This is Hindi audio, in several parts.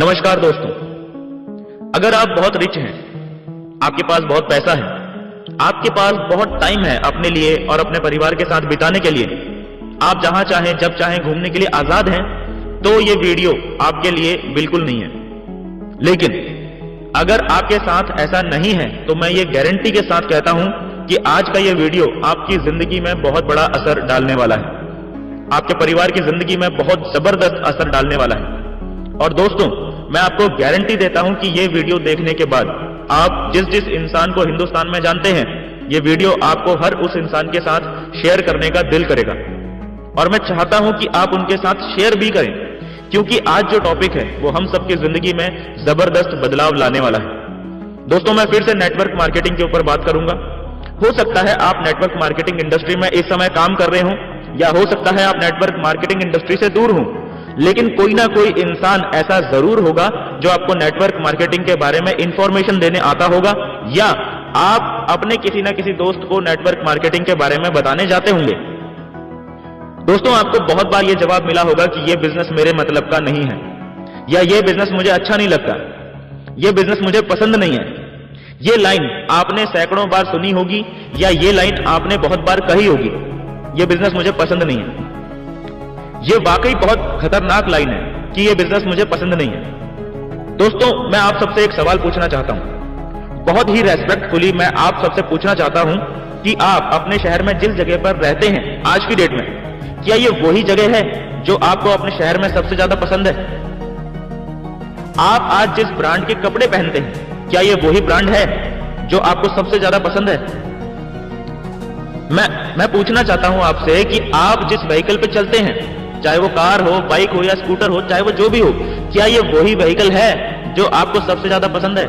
नमस्कार दोस्तों, अगर आप बहुत रिच हैं, आपके पास बहुत पैसा है, आपके पास बहुत टाइम है अपने लिए और अपने परिवार के साथ बिताने के लिए, आप जहां चाहें जब चाहें घूमने के लिए आजाद हैं, तो ये वीडियो आपके लिए बिल्कुल नहीं है। लेकिन अगर आपके साथ ऐसा नहीं है तो मैं ये गारंटी के साथ कहता हूं कि आज का ये वीडियो आपकी जिंदगी में बहुत बड़ा असर डालने वाला है, आपके परिवार की जिंदगी में बहुत जबरदस्त असर डालने वाला है। और दोस्तों, मैं आपको गारंटी देता हूं कि ये वीडियो देखने के बाद आप जिस इंसान को हिंदुस्तान में जानते हैं, ये वीडियो आपको हर उस इंसान के साथ शेयर करने का दिल करेगा। और मैं चाहता हूं कि आप उनके साथ शेयर भी करें, क्योंकि आज जो टॉपिक है वो हम सबकी जिंदगी में जबरदस्त बदलाव लाने वाला है। दोस्तों, मैं फिर से नेटवर्क मार्केटिंग के ऊपर बात करूंगा। हो सकता है आप नेटवर्क मार्केटिंग इंडस्ट्री में इस समय काम कर रहे हो, या हो सकता है आप नेटवर्क मार्केटिंग इंडस्ट्री से दूर हो, लेकिन कोई ना कोई इंसान ऐसा जरूर होगा जो आपको नेटवर्क मार्केटिंग के बारे में इंफॉर्मेशन देने आता होगा, या आप अपने किसी ना किसी दोस्त को नेटवर्क मार्केटिंग के बारे में बताने जाते होंगे। दोस्तों, आपको बहुत बार यह जवाब मिला होगा कि यह बिजनेस मेरे मतलब का नहीं है, या यह बिजनेस मुझे अच्छा नहीं लगता, यह बिजनेस मुझे पसंद नहीं है। यह लाइन आपने सैकड़ों बार सुनी होगी, या यह लाइन आपने बहुत बार कही होगी, यह बिजनेस मुझे पसंद नहीं है। यह वाकई बहुत खतरनाक लाइन है कि यह बिजनेस मुझे पसंद नहीं है। दोस्तों, मैं आप सबसे एक सवाल पूछना चाहता हूं, बहुत ही रेस्पेक्टफुली मैं आप सबसे पूछना चाहता हूं कि आप अपने शहर में जिस जगह पर रहते हैं आज की डेट में, क्या यह वही जगह है जो आपको अपने शहर में सबसे ज्यादा पसंद है? आप आज जिस ब्रांड के कपड़े पहनते हैं, क्या यह वही ब्रांड है जो आपको सबसे ज्यादा पसंद है? मैं पूछना चाहता हूं आपसे कि आप जिस व्हीकल पे चलते हैं, चाहे वो कार हो, बाइक हो या स्कूटर हो, चाहे वो जो भी हो, क्या ये वही व्हीकल है जो आपको सबसे ज्यादा पसंद है?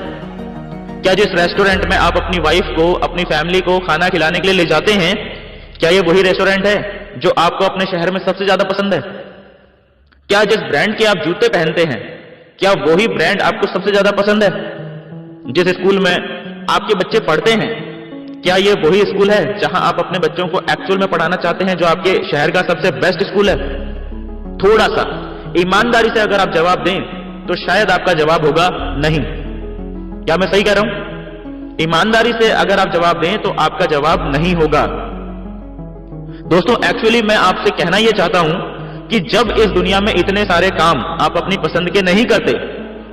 क्या जिस रेस्टोरेंट में आप अपनी वाइफ को, अपनी फैमिली को खाना खिलाने के लिए ले जाते हैं, क्या ये वही रेस्टोरेंट है जो आपको अपने शहर में सबसे ज्यादा पसंद है? क्या जिस ब्रांड के आप जूते पहनते हैं, क्या वही ब्रांड आपको सबसे ज्यादा पसंद है? जिस स्कूल में आपके बच्चे पढ़ते हैं, क्या ये वही स्कूल है जहां आप अपने बच्चों को एक्चुअल में पढ़ाना चाहते हैं, जो आपके शहर का सबसे बेस्ट स्कूल है? थोड़ा सा ईमानदारी से अगर आप जवाब दें तो शायद आपका जवाब होगा नहीं। क्या मैं सही कह रहा हूं? ईमानदारी से अगर आप जवाब दें तो आपका जवाब नहीं होगा। दोस्तों, एक्चुअली मैं आपसे कहना यह चाहता हूं कि जब इस दुनिया में इतने सारे काम आप अपनी पसंद के नहीं करते,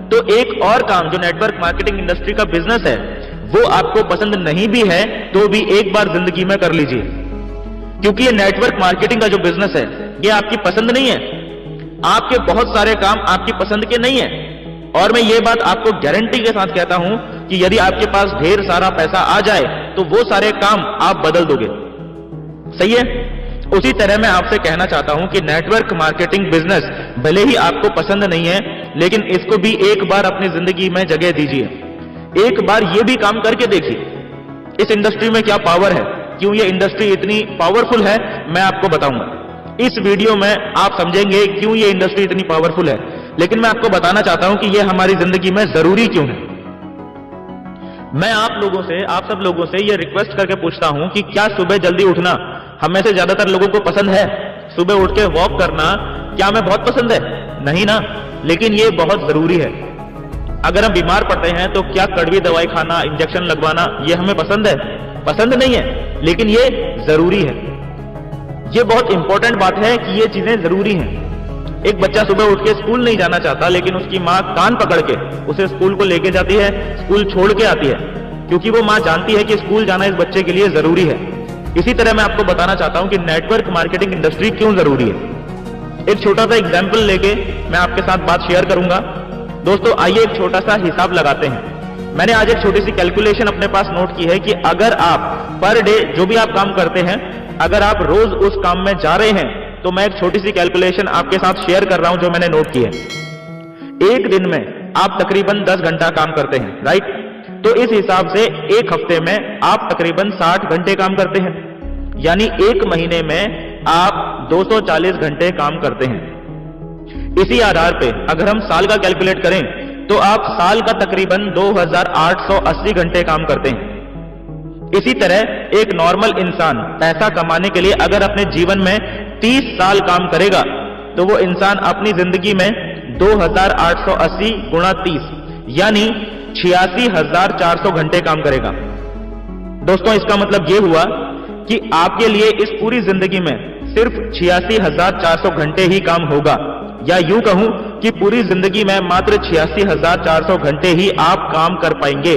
तो एक और काम जो नेटवर्क मार्केटिंग इंडस्ट्री का बिजनेस है, वो आपको पसंद नहीं भी है तो भी एक बार जिंदगी में कर लीजिए, क्योंकि ये नेटवर्क मार्केटिंग का जो बिजनेस है ये आपकी पसंद नहीं है। आपके बहुत सारे काम आपकी पसंद के नहीं है, और मैं ये बात आपको गारंटी के साथ कहता हूं कि यदि आपके पास ढेर सारा पैसा आ जाए तो वो सारे काम आप बदल दोगे। सही है? उसी तरह मैं आपसे कहना चाहता हूं कि नेटवर्क मार्केटिंग बिजनेस भले ही आपको पसंद नहीं है, लेकिन इसको भी एक बार अपनी जिंदगी में जगह दीजिए। एक बार ये भी काम करके देखिए इस इंडस्ट्री में क्या पावर है, क्यों ये इंडस्ट्री इतनी पावरफुल है, मैं आपको बताऊंगा। इस वीडियो में आप समझेंगे क्यों ये इंडस्ट्री इतनी पावरफुल है, लेकिन मैं आपको बताना चाहता हूं कि ये हमारी जिंदगी में जरूरी क्यों है। मैं आप सब लोगों से ये रिक्वेस्ट करके पूछता हूं कि क्या सुबह जल्दी उठना हम में से ज्यादातर लोगों को पसंद है? सुबह उठ के वॉक करना क्या हमें बहुत पसंद है? नहीं ना, लेकिन ये बहुत जरूरी है। अगर हम बीमार पड़ते हैं तो क्या कड़वी दवाई खाना, इंजेक्शन लगवाना, ये हमें पसंद है? पसंद नहीं है, लेकिन ये जरूरी है। ये बहुत इंपॉर्टेंट बात है कि ये चीजें जरूरी हैं। एक बच्चा सुबह उठ के स्कूल नहीं जाना चाहता, लेकिन उसकी माँ कान पकड़ के उसे स्कूल को लेके जाती है, स्कूल छोड़ के आती है, क्योंकि वो माँ जानती है कि स्कूल जाना इस बच्चे के लिए जरूरी है। इसी तरह मैं आपको बताना चाहता हूं कि नेटवर्क मार्केटिंग इंडस्ट्री क्यों जरूरी है। एक छोटा सा एग्जाम्पल लेके मैं आपके साथ बात शेयर करूंगा। दोस्तों, आइए एक छोटा सा हिसाब लगाते हैं। मैंने आज एक छोटी सी कैलकुलेशन अपने पास नोट की है कि अगर आप पर डे जो भी आप काम करते हैं, अगर आप रोज उस काम में जा रहे हैं, तो मैं एक छोटी सी कैलकुलेशन आपके साथ शेयर कर रहा हूं जो मैंने नोट की है। एक दिन में आप तकरीबन 10 घंटा काम करते हैं, राइट? तो इस हिसाब से एक हफ्ते में आप तकरीबन 60 घंटे काम करते हैं, यानी एक महीने में आप 240 घंटे काम करते हैं। इसी आधार पे अगर हम साल का कैलकुलेट करें तो आप साल का तकरीबन 2880 घंटे काम करते हैं। इसी तरह एक नॉर्मल इंसान पैसा कमाने के लिए अगर अपने जीवन में 30 साल काम करेगा, तो वो इंसान अपनी जिंदगी में 2880 गुणा 30 यानी 86,400 घंटे काम करेगा। दोस्तों इसका मतलब यह हुआ कि आपके लिए इस पूरी जिंदगी में सिर्फ 86,400 घंटे ही काम होगा, या यूं कहूं कि पूरी जिंदगी में मात्र 86,400 घंटे ही आप काम कर पाएंगे,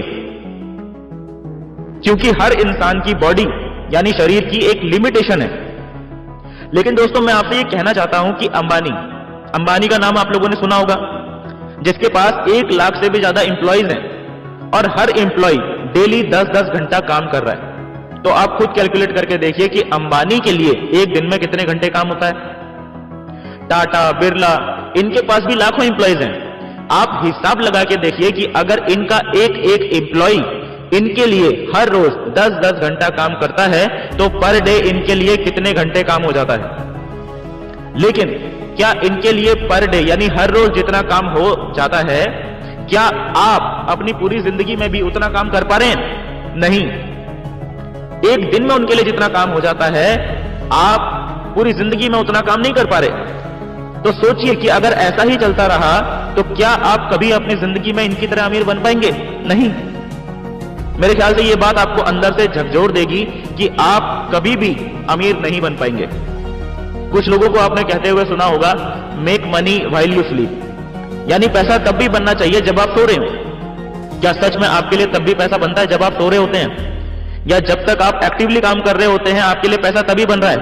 क्योंकि हर इंसान की बॉडी यानी शरीर की एक लिमिटेशन है। लेकिन दोस्तों मैं आपसे यह कहना चाहता हूं कि अंबानी का नाम आप लोगों ने सुना होगा, जिसके पास 1 लाख से भी ज्यादा इंप्लॉइज हैं और हर इंप्लॉय डेली 10-10 घंटा काम कर रहा है। तो आप खुद कैलकुलेट करके देखिए कि अंबानी के लिए एक दिन में कितने घंटे काम होता है। टाटा, बिरला, इनके पास भी लाखों इंप्लॉइज हैं। आप हिसाब लगा के देखिए कि अगर इनका एक एक इंप्लॉय इनके लिए हर रोज 10-10 घंटा काम करता है तो पर डे इनके लिए कितने घंटे काम हो जाता है। लेकिन क्या इनके लिए पर डे यानी हर रोज जितना काम हो जाता है, क्या आप अपनी पूरी जिंदगी में भी उतना काम कर पा रहे हैं? नहीं। एक दिन में उनके लिए जितना काम हो जाता है, आप पूरी जिंदगी में उतना काम नहीं कर पा रहे। तो सोचिए कि अगर ऐसा ही चलता रहा तो क्या आप कभी अपनी जिंदगी में इनकी तरह अमीर बन पाएंगे? नहीं। मेरे ख्याल से यह बात आपको अंदर से झकझोर देगी कि आप कभी भी अमीर नहीं बन पाएंगे। कुछ लोगों को आपने कहते हुए सुना होगा, make money while you sleep, यानी पैसा तब भी बनना चाहिए जब आप सो रहे हो। क्या सच में आपके लिए तब भी पैसा बनता है जब आप सो रहे होते हैं, या जब तक आप एक्टिवली काम कर रहे होते हैं आपके लिए पैसा तभी बन रहा है?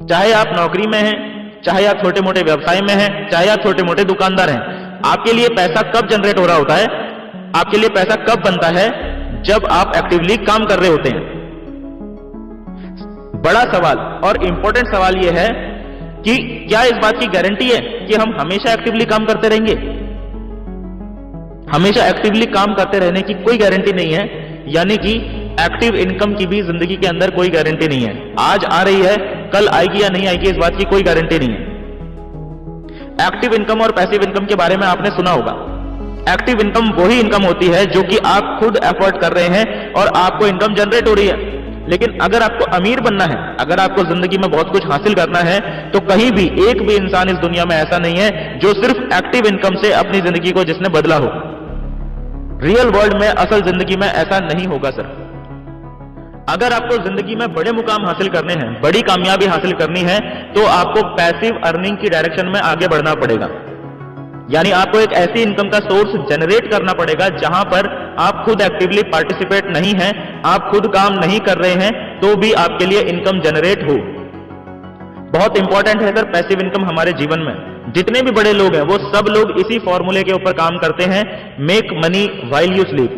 चाहे आप नौकरी में हैं, चाहे आप छोटे मोटे व्यवसाय में हैं, चाहे आप छोटे मोटे दुकानदार हैं, आपके लिए पैसा कब जनरेट हो रहा होता है, आपके लिए पैसा कब बनता है? जब आप एक्टिवली काम कर रहे होते हैं। बड़ा सवाल और इंपॉर्टेंट सवाल यह है कि क्या इस बात की गारंटी है कि हम हमेशा एक्टिवली काम करते रहेंगे? हमेशा एक्टिवली काम करते रहने की कोई गारंटी नहीं है, यानी कि एक्टिव इनकम की भी जिंदगी के अंदर कोई गारंटी नहीं है। आज आ रही है, कल आएगी या नहीं आएगी, इस बात की कोई गारंटी नहीं है। एक्टिव इनकम और पैसिव इनकम के बारे में आपने सुना होगा। एक्टिव इनकम वही इनकम होती है जो कि आप खुद एफर्ट कर रहे हैं और आपको इनकम जनरेट हो रही है। लेकिन अगर आपको अमीर बनना है, अगर आपको जिंदगी में बहुत कुछ हासिल करना है, तो कहीं भी एक भी इंसान इस दुनिया में ऐसा नहीं है जो सिर्फ एक्टिव इनकम से अपनी जिंदगी को जिसने बदला हो। रियल वर्ल्ड में, असल जिंदगी में ऐसा नहीं होगा सर। अगर आपको जिंदगी में बड़े मुकाम हासिल करने हैं, बड़ी कामयाबी हासिल करनी है, तो आपको पैसिव अर्निंग की डायरेक्शन में आगे बढ़ना पड़ेगा। यानी आपको एक ऐसी इनकम का सोर्स जनरेट करना पड़ेगा जहां पर आप खुद एक्टिवली पार्टिसिपेट नहीं हैं, आप खुद काम नहीं कर रहे हैं, तो भी आपके लिए इनकम जनरेट हो। बहुत इंपॉर्टेंट है सर पैसिव इनकम हमारे जीवन में। जितने भी बड़े लोग हैं वो सब लोग इसी फॉर्मूले के ऊपर काम करते हैं, make money while you sleep.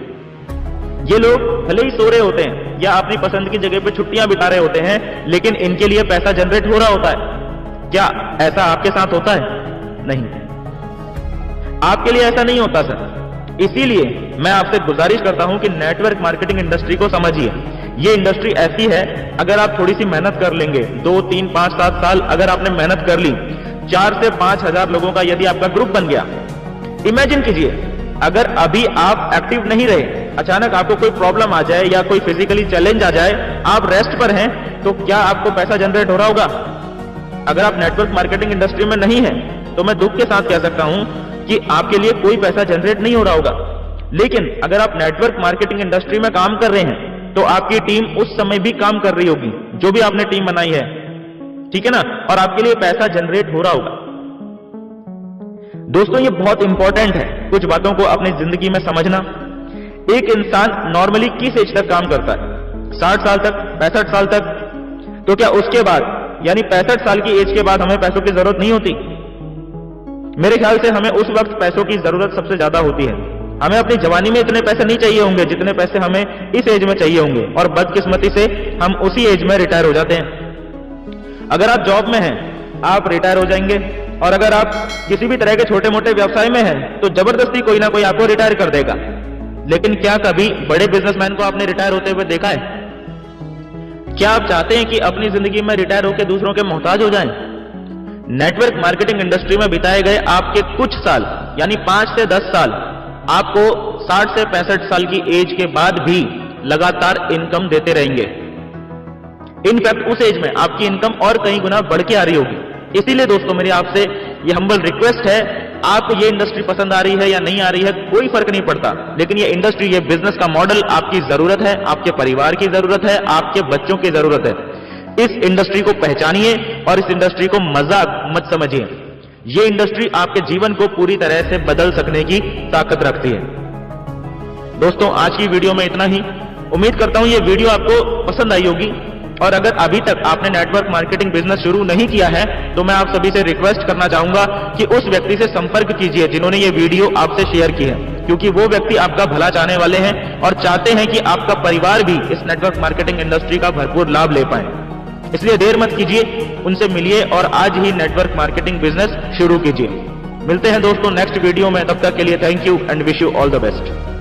ये लोग भले ही सो रहे होते हैं या अपनी पसंद की जगह पे छुट्टियां बिता रहे होते हैं, लेकिन इनके लिए पैसा जनरेट हो रहा होता है। क्या ऐसा आपके साथ होता है? नहीं, आपके लिए ऐसा नहीं होता सर। इसीलिए मैं आपसे गुजारिश करता हूं कि नेटवर्क मार्केटिंग इंडस्ट्री को समझिए। ये इंडस्ट्री ऐसी है, अगर आप थोड़ी सी मेहनत कर लेंगे, 2, 3, 5, 7 साल अगर आपने मेहनत कर ली, 4 से 5 हजार लोगों का यदि आपका ग्रुप बन गया। इमेजिन कीजिए, अगर अभी आप एक्टिव नहीं रहे, अचानक आपको कोई प्रॉब्लम आ जाए या कोई फिजिकली चैलेंज आ जाए, आप रेस्ट पर हैं, तो क्या आपको पैसा जनरेट हो रहा होगा? अगर आप नेटवर्क मार्केटिंग इंडस्ट्री में नहीं है तो मैं दुख के साथ कह सकता हूं कि आपके लिए कोई पैसा जनरेट नहीं हो रहा होगा। लेकिन अगर आप नेटवर्क मार्केटिंग इंडस्ट्री में काम कर रहे हैं तो आपकी टीम उस समय भी काम कर रही होगी, जो भी आपने टीम बनाई है, ठीक है ना, और आपके लिए पैसा जनरेट हो रहा होगा। दोस्तों ये बहुत इंपॉर्टेंट है कुछ बातों को अपनी जिंदगी में समझना। एक इंसान नॉर्मली किस एज तक काम करता है? 60 साल तक, 65 साल तक। तो क्या उसके बाद यानी 65 साल की एज के बाद हमें पैसों की जरूरत नहीं होती? मेरे ख्याल से हमें उस वक्त पैसों की जरूरत सबसे ज्यादा होती है। हमें अपनी जवानी में इतने पैसे नहीं चाहिए होंगे जितने पैसे हमें इस एज में चाहिए होंगे, और बदकिस्मती से हम उसी एज में रिटायर हो जाते हैं। अगर आप जॉब में हैं आप रिटायर हो जाएंगे, और अगर आप किसी भी तरह के छोटे मोटे व्यवसाय में हैं तो जबरदस्ती कोई ना कोई आपको रिटायर कर देगा। लेकिन क्या कभी बड़े बिजनेसमैन को आपने रिटायर होते हुए देखा है? क्या आप चाहते हैं कि अपनी जिंदगी में रिटायर होकर दूसरों के मोहताज हो जाएं? नेटवर्क मार्केटिंग इंडस्ट्री में बिताए गए आपके कुछ साल यानी 5 से 10 साल आपको 60 से 65 साल की एज के बाद भी लगातार इनकम देते रहेंगे। इनफैक्ट उस एज में आपकी इनकम और कई गुना बढ़ के आ रही होगी। इसीलिए दोस्तों मेरी आपसे ये हम्बल रिक्वेस्ट है, आपको ये इंडस्ट्री पसंद आ रही है या नहीं आ रही है कोई फर्क नहीं पड़ता, लेकिन ये इंडस्ट्री, ये बिजनेस का मॉडल आपकी जरूरत है, आपके परिवार की जरूरत है, आपके बच्चों की जरूरत है। इस इंडस्ट्री को पहचानिए और इस इंडस्ट्री को मजाक मत समझिए। ये इंडस्ट्री आपके जीवन को पूरी तरह से बदल सकने की ताकत रखती है। दोस्तों, आज की वीडियो में इतना ही। उम्मीद करता हूं ये वीडियो आपको पसंद आई होगी, और अगर अभी तक आपने नेटवर्क मार्केटिंग बिजनेस शुरू नहीं किया है तो मैं आप सभी से रिक्वेस्ट करना चाहूंगा कि उस व्यक्ति से संपर्क कीजिए जिन्होंने ये वीडियो आपसे शेयर की है, क्योंकि वो व्यक्ति आपका भला चाहने वाले हैं और चाहते हैं कि आपका परिवार भी इस नेटवर्क मार्केटिंग इंडस्ट्री का भरपूर लाभ ले पाए। इसलिए देर मत कीजिए, उनसे मिलिए और आज ही नेटवर्क मार्केटिंग बिजनेस शुरू कीजिए। मिलते हैं दोस्तों नेक्स्ट वीडियो में, तब तक के लिए thank you and wish you all the best.